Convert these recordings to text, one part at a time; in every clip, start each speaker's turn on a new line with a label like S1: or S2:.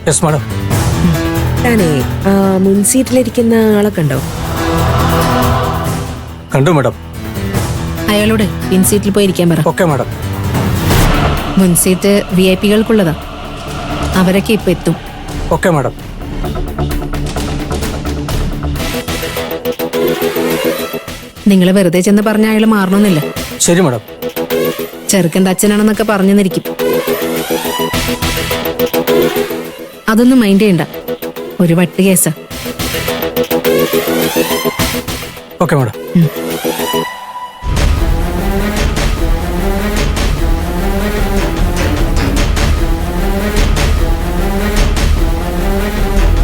S1: Yes madam.
S2: താനേ മുൻസീറ്റിലിരിക്കുന്ന ആളെ കണ്ടോ?
S1: കണ്ടു മാഡം.
S2: അയാളോട് പിൻസീറ്റിൽ പോയി ഇരിക്കാൻ പറ.
S1: Okay madam.
S2: മുൻസീറ്റ് VIP കൾക്കുള്ളതാ. അവരൊക്കെ ഇപ്പൊ എത്തും.
S1: Okay madam.
S2: നിങ്ങൾ വെറുതെ ചെന്ന് പറഞ്ഞ അയാൾ മാറണമെന്നില്ല.
S1: ശരി മാഡം.
S2: ചെറുക്കൻ്റെ അച്ഛനാണെന്നൊക്കെ പറഞ്ഞെന്നിരിക്കും. അതൊന്നും മൈൻഡ് ചെയ്യണ്ട. ഒരു വട്ട് കേസാ.
S1: Okay madam.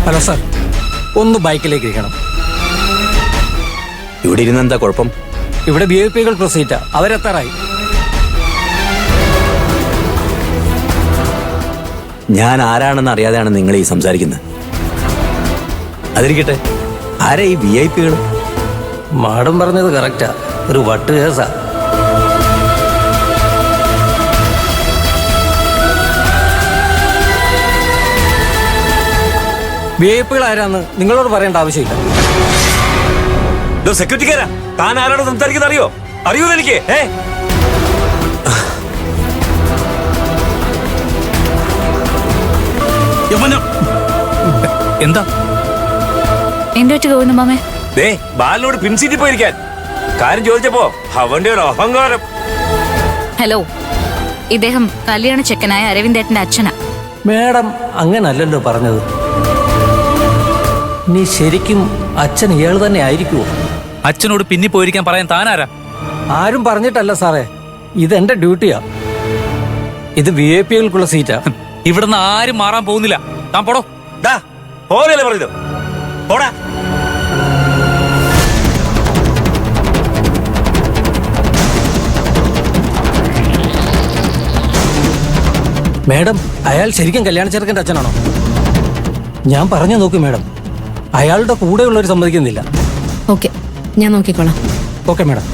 S1: ഹലോ സാർ, ഒന്ന് ബൈക്കിലേക്ക് ഇരിക്കണം.
S3: ഇവിടെ ഇരുന്ന് എന്താ കുഴപ്പം?
S1: ഇവിടെ VIP കൾക്ക് സീറ്റാ. അവരെത്താറായി.
S3: ഞാൻ ആരാണെന്ന് അറിയാതെയാണ് നിങ്ങൾ ഈ സംസാരിക്കുന്നത്. അതിരിക്കട്ടെ, ആരാ ഈ VIP കൾ?
S1: മാഡം പറഞ്ഞത് കറക്റ്റാ. ഒരു വട്ട് കേസാ. VIP കൾ ആരാന്ന് നിങ്ങളോട് പറയേണ്ട ആവശ്യമില്ല.
S3: സെക്യൂരിറ്റിക്കാരാ, താൻ ആരോട് സംസാരിക്കുന്ന അറിയോ? അറിയോ എനിക്ക്?
S4: എന്താ എന്റെ ഒറ്റ ഗോവിന്ദ മാമേ?
S3: ബാലിനോട് പിൻസീറ്റിൽ പോയിരിക്കാൻ കാര്യം ചോദിച്ചപ്പോ അവന്റെ ഒരു അഹങ്കാരം.
S4: ഹലോ, ഇദ്ദേഹം കല്യാണ ചെക്കനായ അരവിന്ദേട്ടന്റെ അച്ഛനാ.
S1: മേഡം അങ്ങനല്ലല്ലോ പറഞ്ഞത്. നീ ശരിക്കും അച്ഛൻ ഇയാൾ തന്നെ ആയിരിക്കുമോ?
S5: അച്ഛനോട് പിന്നി പോയിരിക്കാൻ പറയാൻ താനാരാ?
S1: ആരും പറഞ്ഞിട്ടല്ല സാറേ, ഇതെന്റെ ഡ്യൂട്ടിയാ. ഇത് VIP കൾക്കുള്ള സീറ്റാ.
S5: ഇവിടുന്ന് ആരും മാറാൻ പോകുന്നില്ല. താൻ പോടോ.
S3: പോരല്ലേ പറഞ്ഞത്? പോടാ.
S1: മേഡം, അയാൾ ശരിക്കും കല്യാണ ചെറുക്കൻ്റെ അച്ഛനാണോ? ഞാൻ പറഞ്ഞു നോക്കൂ മേഡം, അയാളുടെ കൂടെയുള്ളവർ സമ്മതിക്കുന്നില്ല.
S2: ഓക്കെ, ഞാൻ നോക്കിക്കോളാം.
S1: Okay madam.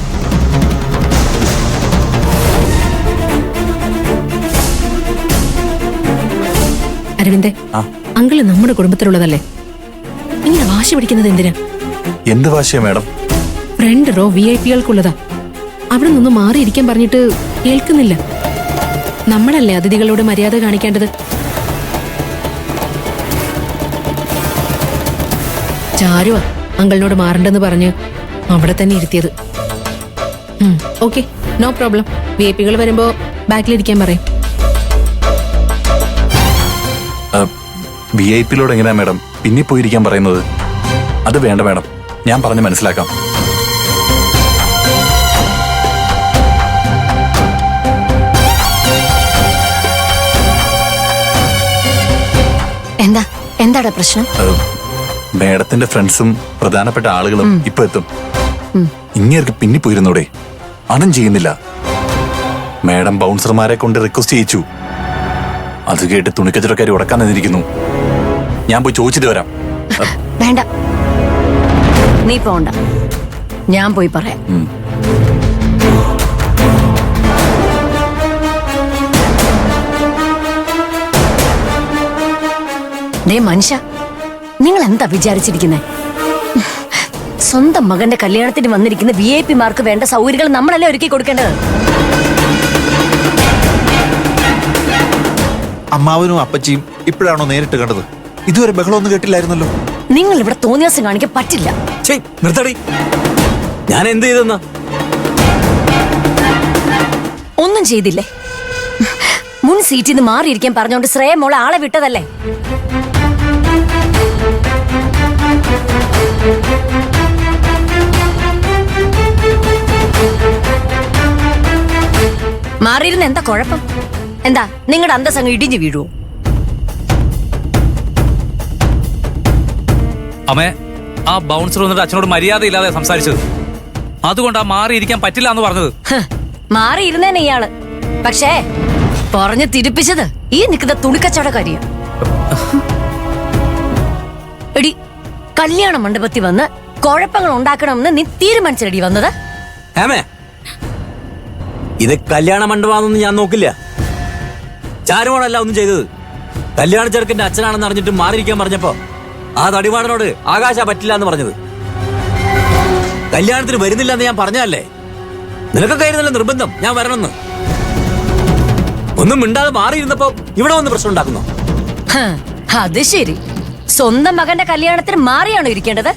S2: അരവിന്ദേ, അങ്കിള് നമ്മുടെ കുടുംബത്തിലുള്ളതല്ലേ? ഇങ്ങനെ വാശി പിടിക്കുന്നത് എന്തിനാ?
S6: എന്ത് വാശിയാ മേഡം?
S2: ഫ്രണ്ട് റോ VIP കൾക്കുള്ളതാ. അവിടെ നിന്ന് മാറിയിരിക്കാൻ പറഞ്ഞിട്ട് കേൾക്കുന്നില്ല. നമ്മളല്ലേ അതിഥികളോട് മര്യാദ കാണിക്കേണ്ടത്? ചാരുവാ അങ്കിളിനോട് മാറണ്ടെന്ന് പറഞ്ഞ് അവിടെ തന്നെ ഇരുത്തിയത്. Okay, no problem. VIP കൾ വരുമ്പോ ബാക്കിലിരിക്കാൻ പറയും.
S6: VIP ലോട് എങ്ങനെയാ മേഡം പിന്നെ പോയിരിക്കാൻ പറയുന്നത്? അത് വേണ്ട മേഡം, ഞാൻ പറഞ്ഞ് മനസ്സിലാക്കാം.
S4: എന്താടാ പ്രശ്നം?
S6: മേഡത്തിന്റെ ഫ്രണ്ട്സും പ്രധാനപ്പെട്ട ആളുകളും ഇപ്പൊ എത്തും. ഇങ്ങേർക്ക് പിന്നെ പോയിരുന്നൂടെ? അതും ചെയ്യുന്നില്ല. മേഡം ബൗൺസർമാരെ കൊണ്ട് റിക്വസ്റ്റ് ചെയ്യിച്ചു. അത് കേട്ട് തുണിക്കച്ചവടക്കാരി ഉടക്കാൻ നിന്നിരിക്കുന്നു. ഞാൻ പോയി ചോദിച്ചിട്ട് വരാം.
S4: വേണ്ട, നീ പോണ്ട, ഞാൻ പോയി പറയാം. മനുഷ്യ, നിങ്ങൾ എന്താ വിചാരിച്ചിരിക്കുന്നേ? സ്വന്തം മകന്റെ കല്യാണത്തിന് വന്നിരിക്കുന്ന VIP മാർക്ക് വേണ്ട സൗകര്യങ്ങൾ നമ്മളല്ലേ ഒരുക്കി കൊടുക്കേണ്ടത്.
S7: അമ്മാവനും അപ്പച്ചിയും ഇപ്പോഴാണോ നേരിട്ട് കണ്ടത്? ഇതുവരെ ബഹളമൊന്നും കേട്ടില്ലായിരുന്നല്ലോ.
S4: നിങ്ങൾ ഇവിടെ തോന്നിയാസം കാണിക്കാൻ പറ്റില്ല.
S3: നിർത്തടി. ഞാൻ എന്ത് ചെയ്തെന്നാ?
S4: ഒന്നും ചെയ്തില്ലേ? മുൻ സീറ്റിൽ നിന്ന് മാറിയിരിക്കാൻ പറഞ്ഞോണ്ട് ശ്രേയ മോളെ ആളെ വിട്ടതല്ലേ? മാറിയിരുന്ന എന്താ കുഴപ്പം? എന്താ നിങ്ങളുടെ അന്തസംഗം ഇടിഞ്ഞു വീഴുവോ?
S5: അമ്മേ, ആ ബൗൺസർ വന്നിട്ട് അച്ഛനോട് മര്യാദയില്ലാതെ സംസാരിച്ചത്. അതുകൊണ്ടാ മാറിയിരിക്കാൻ പറ്റില്ല എന്ന് പറഞ്ഞത്.
S4: മാറിയിരുന്നേനെ ഇയാള്. പക്ഷേ പറഞ്ഞു തിരിപ്പിച്ചത് ഈ നിൽക്കുന്ന തുണിക്കച്ചവടക്കാരിയാ. എടി, കല്യാണ മണ്ഡപത്തിൽ വന്ന് കുഴപ്പങ്ങൾ ഉണ്ടാക്കണമെന്ന് നീ തീരുമാനിച്ചടി വന്നത്?
S3: ഇത് കല്യാണ മണ്ഡപമാണെന്ന് ഞാൻ നോക്കില്ല. ചാരുമോളല്ല ഒന്നും ചെയ്തത്. കല്യാണ ചെറുക്കന്റെ അച്ഛനാണെന്ന് അറിഞ്ഞിട്ട് മാറിയിരിക്കാൻ പറഞ്ഞപ്പോ ആ തടിമാടനോട് ആകാശ പറ്റില്ല എന്ന് പറഞ്ഞത്. കല്യാണത്തിന് വരുന്നില്ല എന്ന് ഞാൻ പറഞ്ഞതല്ലേ? നിനക്കൊക്കെ ആയിരുന്നല്ലോ നിർബന്ധം ഞാൻ വരണമെന്ന്. ഒന്നും മിണ്ടാതെ മാറിയിരുന്നപ്പോ ഇവിടെ വന്ന് പ്രശ്നം ഉണ്ടാക്കുന്നു.
S4: അത് ശരി, സ്വന്തം മകന്റെ കല്യാണത്തിന് മാറിയാണോ ഇരിക്കേണ്ടത്?